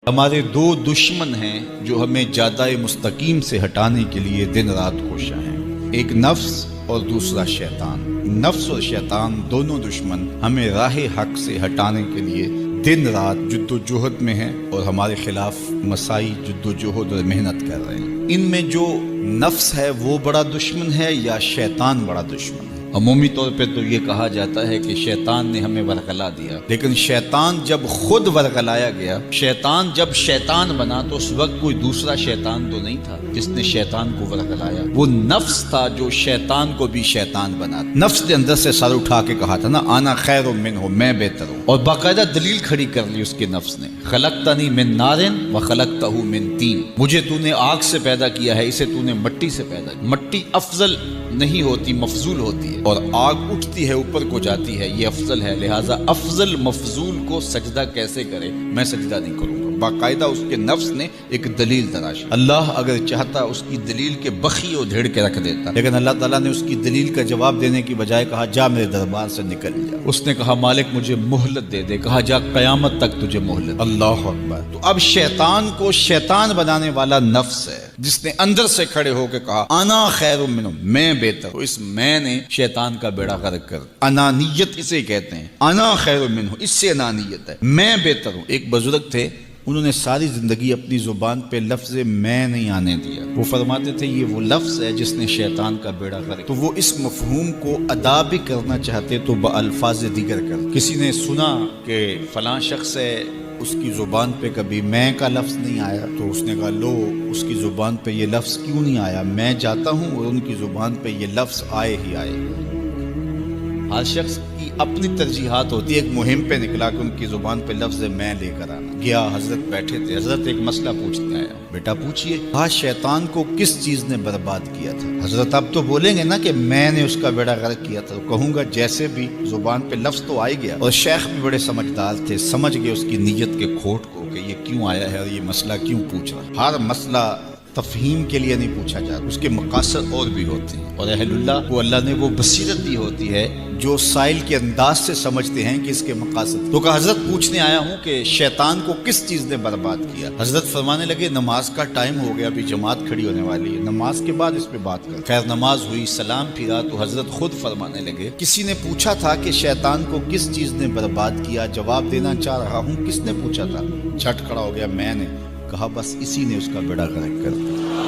ہمارے دو دشمن ہیں جو ہمیں جادہ مستقیم سے ہٹانے کے لیے دن رات کوشاں ہیں، ایک نفس اور دوسرا شیطان۔ نفس اور شیطان دونوں دشمن ہمیں راہ حق سے ہٹانے کے لیے دن رات جد و جہد میں ہیں اور ہمارے خلاف مساعی جد و جہد اور محنت کر رہے ہیں۔ ان میں جو نفس ہے وہ بڑا دشمن ہے یا شیطان بڑا دشمن ہے؟ عمومی طور پہ تو یہ کہا جاتا ہے کہ شیطان نے ہمیں ورغلا دیا، لیکن شیطان جب خود ورغلایا گیا، شیطان جب شیطان بنا تو اس وقت کوئی دوسرا شیطان تو نہیں تھا جس نے شیطان کو ورغلایا، وہ نفس تھا جو شیطان کو بھی شیطان بنا۔ نفس نے اندر سے سر اٹھا کے کہا تھا نا، انا خیر منہ، میں بہتر ہوں، اور باقاعدہ دلیل کھڑی کر لی اس کے نفس نے، خلقتنی من نار وخلقتہ من طین، مجھے تو نے آگ سے پیدا کیا ہے، اسے تو نے مٹی سے پیدا کیا۔ مٹی افضل نہیں ہوتی، مفضول ہوتی ہے، اور آگ اٹھتی ہے اوپر کو جاتی ہے، یہ افضل ہے، لہٰذا افضل مفضول کو سجدہ کیسے کرے؟ میں سجدہ نہیں کروں گا۔ باقاعدہ اس کے نفس نے ایک دلیل تراشی۔ اللہ اگر چاہتا اس کی دلیل کے بخی اور دھیڑ کے رکھ دیتا، لیکن اللہ تعالیٰ نے اس کی دلیل کا جواب دینے کی بجائے کہا جا میرے دربار سے نکل جا۔ اس نے کہا مالک مجھے مہلت دے دے، کہا جا قیامت تک تجھے مہلت۔ اللہ اکبر۔ تو اب شیطان کو شیطان بنانے والا نفس ہے جس نے اندر سے کھڑے ہو کے کہا انا خیر منہ، میں بہتر ہوں۔ اس میں نے شیطان کا بیڑا غرق کر، انانیت اسے کہتے ہیں، انا خیر منہ، اس سے انانیت ہے، میں بہتر ہوں۔ ایک بزرگ تھے، انہوں نے ساری زندگی اپنی زبان پہ لفظ میں نہیں آنے دیا۔ وہ فرماتے تھے یہ وہ لفظ ہے جس نے شیطان کا بیڑا غرق۔ تو وہ اس مفہوم کو ادا بھی کرنا چاہتے تو بالفاظ دیگر کر۔ کسی نے سنا کہ فلاں شخص ہے، اس کی زبان پہ کبھی میں کا لفظ نہیں آیا، تو اس نے کہا لو اس کی زبان پہ یہ لفظ کیوں نہیں آیا؟ میں جاتا ہوں اور ان کی زبان پہ یہ لفظ آئے ہی آئے۔ ہر شخص کی اپنی ترجیحات ہوتی ہے۔ ایک مہم پہ نکلا کہ ان کی زبان پہ لفظ میں لے کر آنا گیا۔ حضرت بیٹھے تھے، حضرت ایک مسئلہ پوچھتے آیا، بیٹا پوچھئے۔ کہا شیطان کو کس چیز نے برباد کیا تھا؟ حضرت اب تو بولیں گے نا کہ میں نے اس کا بیڑا غرق کیا تھا، کہوں گا جیسے بھی زبان پہ لفظ تو آ گیا۔ اور شیخ بھی بڑے سمجھدار تھے، سمجھ گئے اس کی نیت کے کھوٹ کو کہ یہ کیوں آیا ہے اور یہ مسئلہ کیوں پوچھ رہا۔ ہر مسئلہ تفہیم کے لیے نہیں پوچھا جاتا، اس کے مقاصد اور بھی ہوتے ہیں، اور اہل اللہ کو اللہ نے وہ بصیرت دی ہوتی ہے جو سائل کے انداز سے سمجھتے ہیں کہ اس کے مقاصد۔ تو کہا حضرت پوچھنے آیا ہوں کہ شیطان کو کس چیز نے برباد کیا؟ حضرت فرمانے لگے نماز کا ٹائم ہو گیا، ابھی جماعت کھڑی ہونے والی ہے، نماز کے بعد اس پہ بات کر۔ خیر نماز ہوئی، سلام پھرا تو حضرت خود فرمانے لگے کسی نے پوچھا تھا کہ شیطان کو کس چیز نے برباد کیا؟ جواب دینا چاہ رہا ہوں کس نے پوچھا تھا؟ جھٹ کھڑا ہو گیا میں نے۔ کہا بس اسی نے اس کا بیڑا غرق کر دیا۔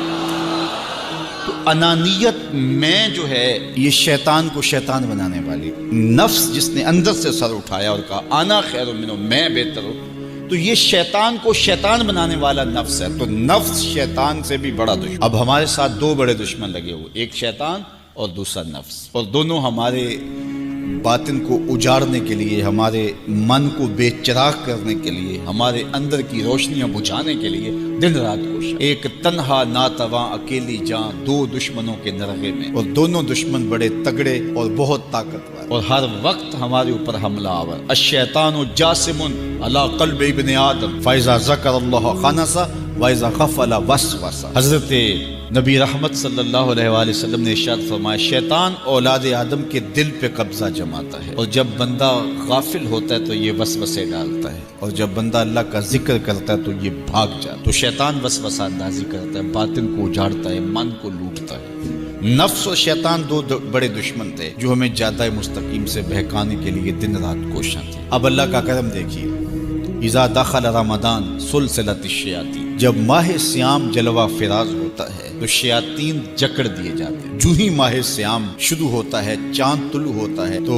تو انانیت میں جو ہے یہ شیطان کو شیطان بنانے والی، نفس جس نے اندر سے سر اٹھایا اور کہا انا خیر منہ، میں بہتر ہوں، تو یہ شیطان کو شیطان بنانے والا نفس ہے۔ تو نفس شیطان سے بھی بڑا دشمن۔ اب ہمارے ساتھ دو بڑے دشمن لگے ہوئے، ایک شیطان اور دوسرا نفس، اور دونوں ہمارے باطن کو اجاڑنے کے لیے، ہمارے من کو بے چراغ کرنے کے لیے، ہمارے اندر کی روشنیاں بجھانے کے لیے دن رات کوشاں۔ ایک تنہا ناتواں اکیلی جان، دو دشمنوں کے نرغے میں، اور دونوں دشمن بڑے تگڑے اور بہت طاقتور، اور ہر وقت ہمارے اوپر حملہ آور۔ الشیطان جاسم علی قلب ابن آدم فاذا ذکر اللہ خنس واذا غفل وسوس۔ حضرت نبی رحمت صلی اللہ علیہ وآلہ وسلم نے ارشاد فرمایا شیطان اولاد آدم کے دل پہ قبضہ جماتا ہے، اور جب بندہ غافل ہوتا ہے تو یہ وسوسے ڈالتا ہے، اور جب بندہ اللہ کا ذکر کرتا ہے تو یہ بھاگ جاتا ہے۔ تو شیطان وسوسہ اندازی کرتا ہے، باطن کو اجاڑتا ہے، من کو لوٹتا ہے۔ نفس اور شیطان دو بڑے دشمن تھے جو ہمیں جادہ مستقیم سے بہکانے کے لیے دن رات کوشاں تھے۔ اب اللہ کا کرم دیکھیے، اذا دخل رمضان سلسلۃ الشیاطین، جب ماہ سیام جلوہ فراز ہوتا ہے تو شیاطین جکڑ دیے جاتے ہیں۔ جو ہی ماہ سیام شروع ہوتا ہے، چاند طلوع ہوتا ہے تو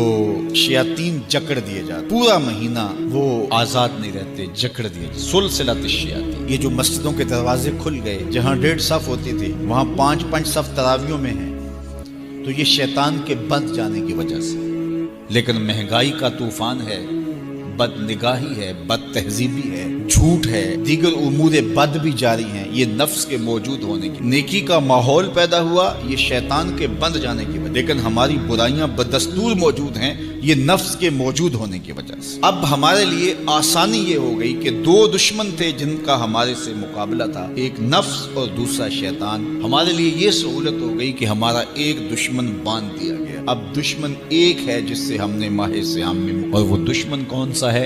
شیاطین جکڑ دیے جاتے ہیں۔ پورا مہینہ وہ آزاد نہیں رہتے، جکڑ دیے جاتے۔ سلسلۃ الشیاطین، یہ جو مسجدوں کے دروازے کھل گئے، جہاں 1.5 صف ہوتی تھی وہاں 5 صف تراویحوں میں ہیں، تو یہ شیطان کے بند جانے کی وجہ سے۔ لیکن مہنگائی کا طوفان ہے، بد نگاہی ہے، بد تہذیبی ہے، جھوٹ ہے، دیگر امور بد بھی جاری ہیں، یہ نفس کے موجود ہونے کی۔ نیکی کا ماحول پیدا ہوا یہ شیطان کے بند جانے کی وجہ، لیکن ہماری برائیاں بدستور موجود ہیں یہ نفس کے موجود ہونے کی وجہ سے۔ اب ہمارے لیے آسانی یہ ہو گئی کہ دو دشمن تھے جن کا ہمارے سے مقابلہ تھا، ایک نفس اور دوسرا شیطان۔ ہمارے لیے یہ سہولت ہو گئی کہ ہمارا ایک دشمن باندھ دیا گیا۔ اب دشمن ایک ہے جس سے ہم نے ماہ سیام میں، اور وہ دشمن کون سا ہے؟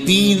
3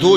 2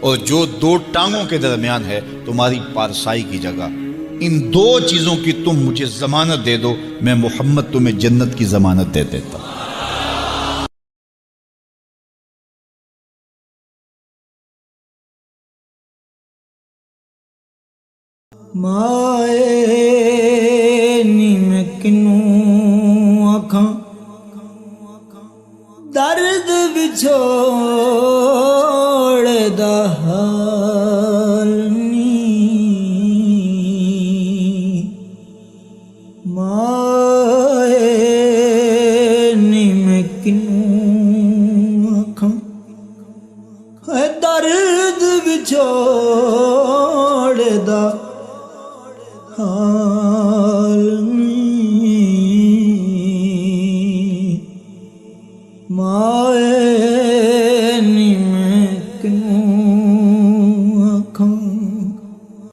اور جو دو ٹانگوں کے درمیان ہے تمہاری پارسائی کی جگہ، ان دو چیزوں کی تم مجھے ضمانت دے دو، میں محمد تمہیں جنت کی ضمانت دے دیتا ہوں۔ مائے نی میں کنوں آکھاں درد وچھوڑ دا حال نی، مائے نی میں کنوں آکھاں درد وچھوڑ دا